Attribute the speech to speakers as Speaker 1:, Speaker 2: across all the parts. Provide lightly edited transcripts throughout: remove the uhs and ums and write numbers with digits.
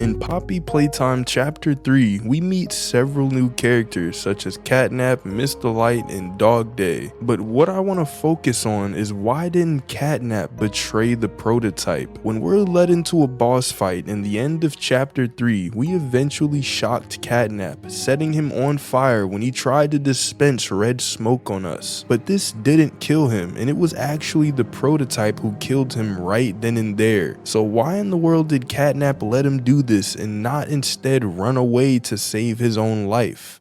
Speaker 1: In Poppy Playtime Chapter 3, we meet several new characters such as Catnap, Mr. Light, and Dog Day. But what I want to focus on is why didn't Catnap betray the prototype? When we're led into a boss fight in the end of Chapter 3, we eventually shocked Catnap, setting him on fire when he tried to dispense red smoke on us. But this didn't kill him, and it was actually the prototype who killed him right then and there. So why in the world did Catnap let him do this and not instead run away to save his own life?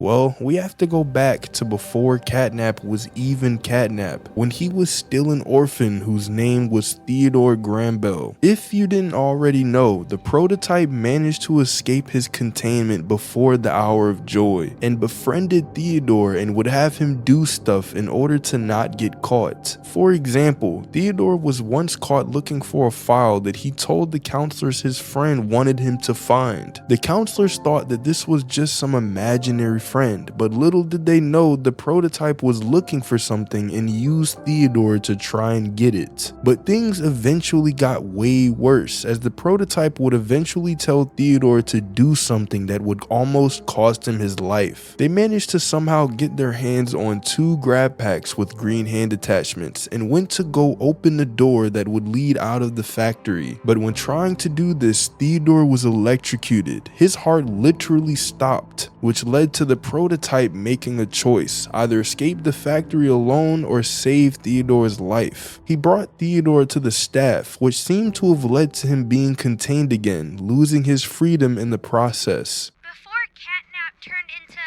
Speaker 1: Well, we have to go back to before Catnap was even Catnap, when he was still an orphan whose name was Theodore Grambel. If you didn't already know, the prototype managed to escape his containment before the Hour of Joy, and befriended Theodore and would have him do stuff in order to not get caught. For example, Theodore was once caught looking for a file that he told the counselors his friend wanted him to find. The counselors thought that this was just some imaginary friend, but little did they know the prototype was looking for something and used Theodore to try and get it. But things eventually got way worse, as the prototype would eventually tell Theodore to do something that would almost cost him his life. They managed to somehow get their hands on 2 grab packs with green hand attachments and went to go open the door that would lead out of the factory. But when trying to do this, Theodore was electrocuted. His heart literally stopped, which led to the prototype making a choice: either escape the factory alone or save Theodore's life. He brought Theodore to the staff, which seemed to have led to him being contained again, losing his freedom in the process.
Speaker 2: Before Catnap turned into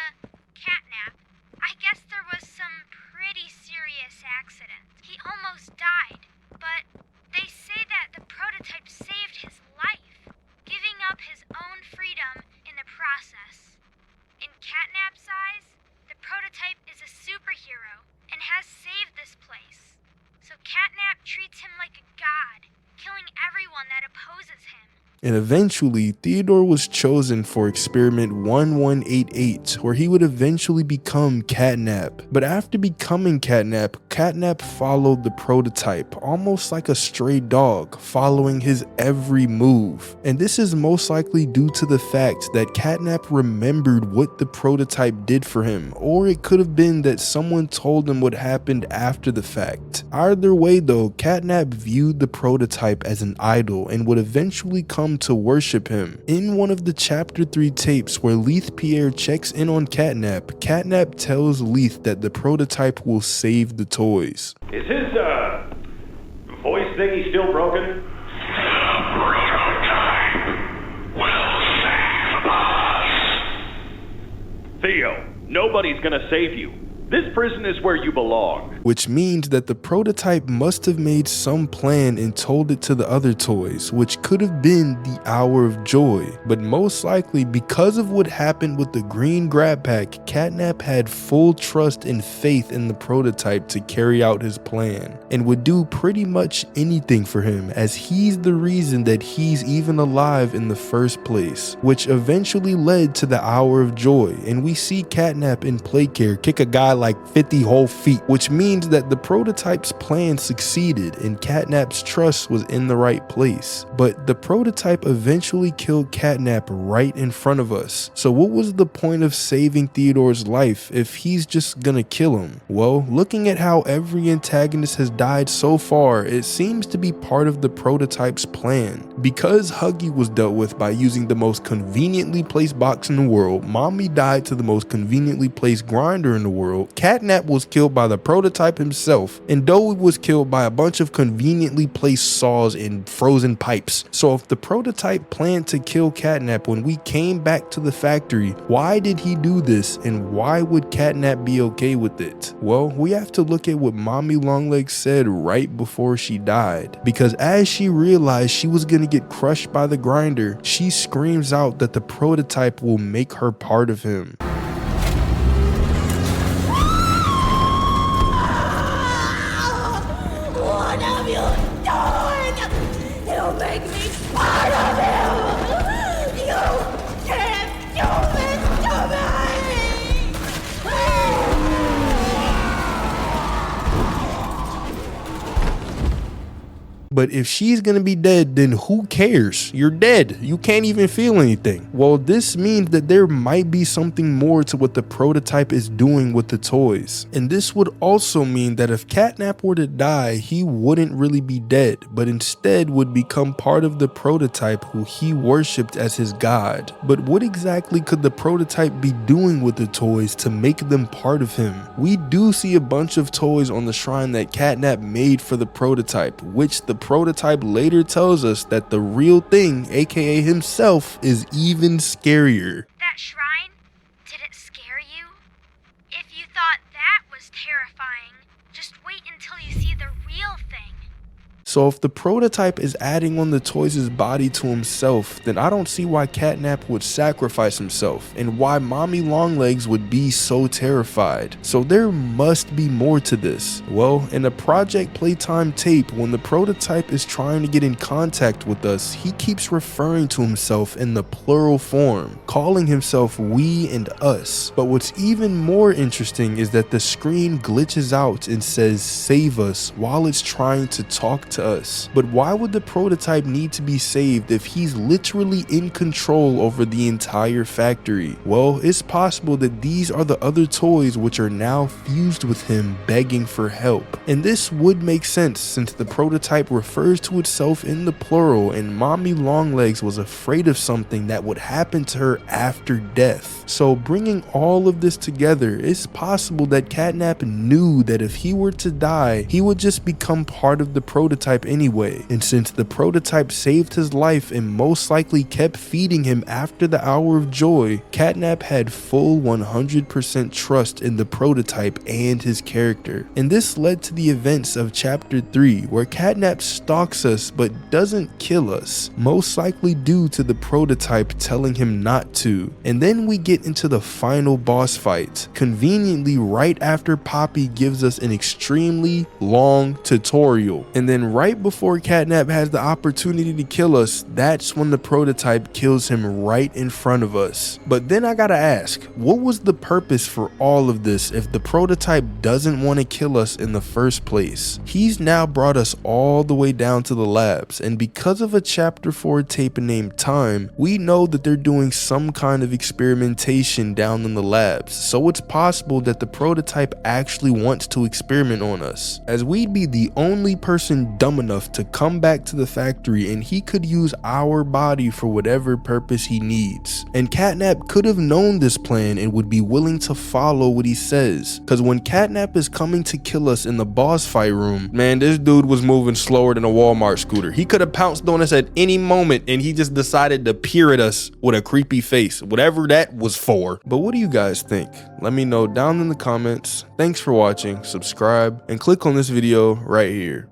Speaker 2: Catnap, I guess there was some pretty serious accident. He almost died, but they say that the prototype saved his life, giving up his own freedom in the process. In Catnap's eyes, the prototype is a superhero and has saved this place. So Catnap treats him like a god, killing everyone that opposes him.
Speaker 1: And eventually, Theodore was chosen for experiment 1188, where he would eventually become Catnap. But after becoming Catnap, Catnap followed the prototype, almost like a stray dog, following his every move. And this is most likely due to the fact that Catnap remembered what the prototype did for him, or it could have been that someone told him what happened after the fact. Either way though, Catnap viewed the prototype as an idol and would eventually come to worship him. In one of the Chapter 3 tapes where Leith Pierre checks in on Catnap, Catnap tells Leith that the prototype will save the toys.
Speaker 3: Is his, voice thingy still broken?
Speaker 4: The prototype will save us.
Speaker 3: Theo, nobody's gonna save you. This prison is where you belong.
Speaker 1: Which means that the prototype must have made some plan and told it to the other toys, which could have been the Hour of Joy. But most likely, because of what happened with the green grab pack, Catnap had full trust and faith in the prototype to carry out his plan, and would do pretty much anything for him, as he's the reason that he's even alive in the first place, which eventually led to the Hour of Joy. And we see Catnap in Playcare kick a guy like 50 whole feet, which means that the prototype's plan succeeded and Catnap's trust was in the right place. But the prototype eventually killed Catnap right in front of us. So what was the point of saving Theodore's life if he's just gonna kill him? Well, looking at how every antagonist has died so far, it seems to be part of the prototype's plan. Because Huggy was dealt with by using the most conveniently placed box in the world, Mommy died to the most conveniently placed grinder in the world, Catnap was killed by the prototype himself, and Doe was killed by a bunch of conveniently placed saws and frozen pipes. So if the prototype planned to kill Catnap when we came back to the factory, why did he do this, and why would Catnap be okay with it? Well, we have to look at what Mommy Longlegs said right before she died, because as she realized she was gonna get crushed by the grinder, she screams out that the prototype will make her part of him. But if she's gonna be dead, then who cares? You're dead. You can't even feel anything. Well, this means that there might be something more to what the prototype is doing with the toys. And this would also mean that if Catnap were to die, he wouldn't really be dead, but instead would become part of the prototype who he worshipped as his god. But what exactly could the prototype be doing with the toys to make them part of him? We do see a bunch of toys on the shrine that Catnap made for the prototype, which the prototype later tells us that the real thing, aka himself, is even scarier.
Speaker 2: That shrine? Did it scare you? If you thought that was terrifying, just wait until you see the real thing.
Speaker 1: So if the prototype is adding on the toys' body to himself, then I don't see why Catnap would sacrifice himself and why Mommy Longlegs would be so terrified. So there must be more to this. Well, in a Project Playtime tape, when the prototype is trying to get in contact with us, he keeps referring to himself in the plural form, calling himself we and us. But what's even more interesting is that the screen glitches out and says save us while it's trying to talk to us. But why would the prototype need to be saved if he's literally in control over the entire factory? Well, it's possible that these are the other toys which are now fused with him, begging for help. And this would make sense since the prototype refers to itself in the plural, and Mommy Longlegs was afraid of something that would happen to her after death. So bringing all of this together, it's possible that Catnap knew that if he were to die, he would just become part of the prototype anyway. And since the prototype saved his life and most likely kept feeding him after the hour of joy, Catnap had full 100% trust in the prototype and his character. And this led to the events of chapter 3, where Catnap stalks us but doesn't kill us, most likely due to the prototype telling him not to. And then we get into the final boss fight, conveniently right after Poppy gives us an extremely long tutorial. And then right before Catnap has the opportunity to kill us, that's when the prototype kills him right in front of us. But then I gotta ask, what was the purpose for all of this if the prototype doesn't want to kill us in the first place? He's now brought us all the way down to the labs, and because of a chapter 4 tape named Time, we know that they're doing some kind of experimentation down in the labs, so it's possible that the prototype actually wants to experiment on us, as we'd be the only person dumb enough to come back to the factory, and he could use our body for whatever purpose he needs. And Catnap could have known this plan and would be willing to follow what he says, because when Catnap is coming to kill us in the boss fight room, man, this dude was moving slower than a Walmart scooter. He could have pounced on us at any moment, and he just decided to peer at us with a creepy face, whatever that was for. But what do you guys think? Let me know down in the comments. Thanks for watching, subscribe, and click on this video right here.